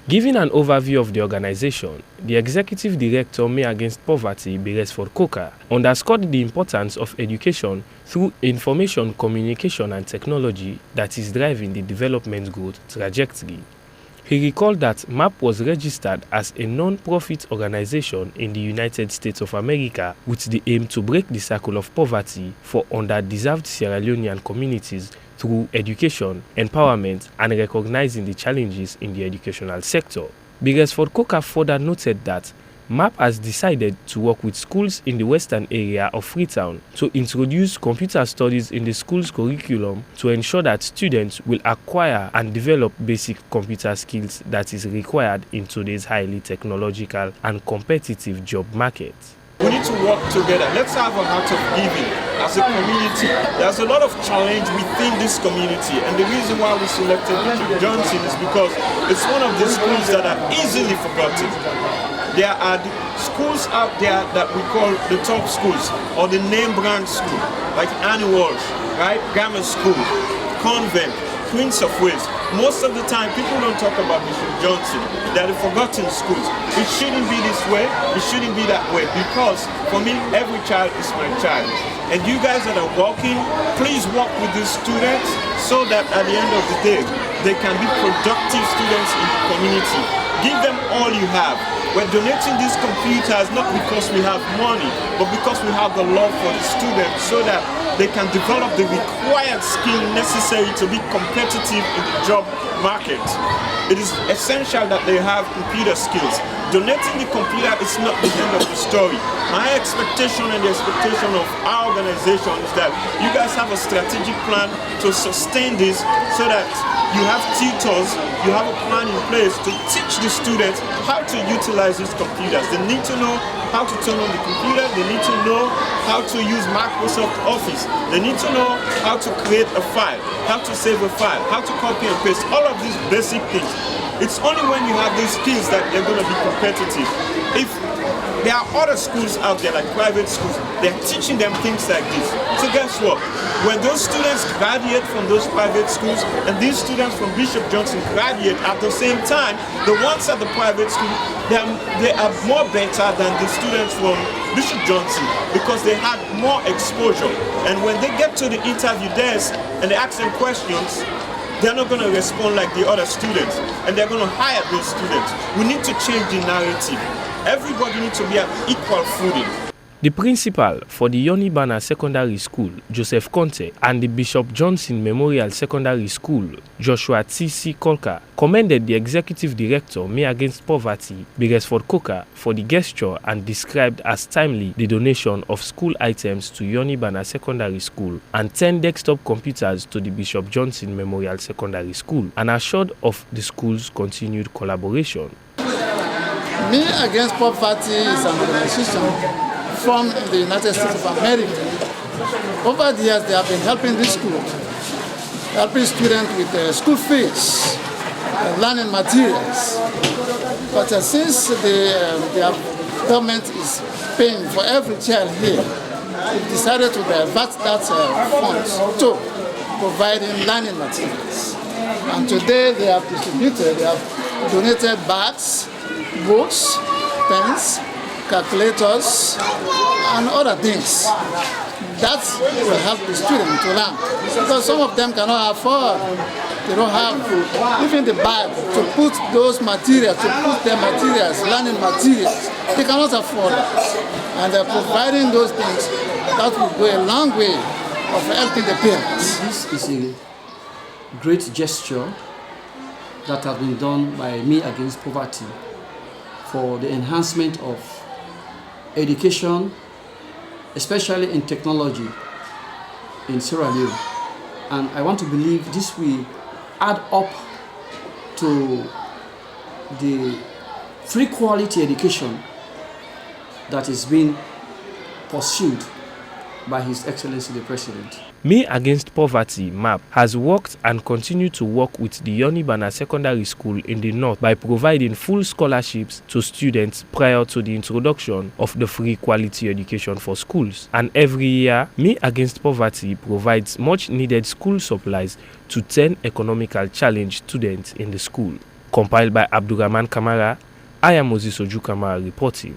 Giving an overview of the organization, the executive director Me Against Poverty, Beresford Coker, underscored the importance of education through information, communication and technology that is driving the development growth trajectory. He recalled that MAP was registered as a non-profit organization in the United States of America with the aim to break the cycle of poverty for underdeserved Sierra Leonean communities through education, empowerment, and recognizing the challenges in the educational sector. Beresford Coker further noted that MAP has decided to work with schools in the western area of Freetown to introduce computer studies in the school's curriculum to ensure that students will acquire and develop basic computer skills that is required in today's highly technological and competitive job market. We need to work together. Let's have a heart of giving as a community. There's a lot of challenge within this community, and the reason why we selected Bishop Johnson is because it's one of the schools that are easily forgotten. There are schools out there that we call the top schools, or the name brand school, like Annie Walsh, right? Grammar School, Convent, Prince of Wales. Most of the time, people don't talk about Bishop Johnson. They're the forgotten schools. It shouldn't be this way. It shouldn't be that way, because for me, every child is my child. And you guys that are working, please work with these students so that at the end of the day, they can be productive students in the community. Give them all you have. We're donating these computers not because we have money, but because we have the love for the students so that they can develop the required skill necessary to be competitive in the job market. It is essential that they have computer skills. Donating the computer is not the end of the story. My expectation and the expectation of our organization is that you guys have a strategic plan to sustain this so that you have tutors, you have a plan in place to teach the students how to utilize these computers. They need to know how to turn on the computer, they need to know how to use Microsoft Office, they need to know how to create a file, how to save a file, how to copy and paste, all of these basic things. It's only when you have these skills that they're going to be competitive. If there are other schools out there, like private schools, they're teaching them things like this. So guess what? When those students graduate from those private schools and these students from Bishop Johnson graduate at the same time, the ones at the private school, they are more better than the students from Bishop Johnson because they had more exposure. And when they get to the interview desk and they ask them questions, they're not going to respond like the other students, and they're going to hire those students. We need to change the narrative. Everybody needs to be at equal footing. The principal for the Leone Secondary School, Joseph Conte, and the Bishop Johnson Memorial Secondary School, Joshua T.C. Colker, commended the executive director, Me Against Poverty, Beresford Coker, for the gesture and described as timely the donation of school items to Leone Secondary School and 10 desktop computers to the Bishop Johnson Memorial Secondary School, and assured of the school's continued collaboration. Me Against Poverty is an organization from the United States of America. Over the years, they have been helping this school, helping students with school fees, learning materials. But since the government is paying for every child here, we decided to divert that funds to providing learning materials. And today they have distributed, they have donated bags, books, pens, calculators, and other things. That will help the student to learn. Because some of them cannot afford, they don't have even the bag to put those materials, to put their materials, learning materials. They cannot afford it. And they're providing those things that will go a long way of helping the parents. This is a great gesture that has been done by Me Against Poverty for the enhancement of education, especially in technology in Sierra Leone. And I want to believe this will add up to the free quality education that is being pursued by His Excellency the President. Me Against Poverty, MAP, has worked and continued to work with the Leone Secondary School in the north by providing full scholarships to students prior to the introduction of the free quality education for schools. And every year, Me Against Poverty provides much needed school supplies to 10 economical challenged students in the school. Compiled by Abdurrahman Kamara, I am Moses Oju Kamara reporting.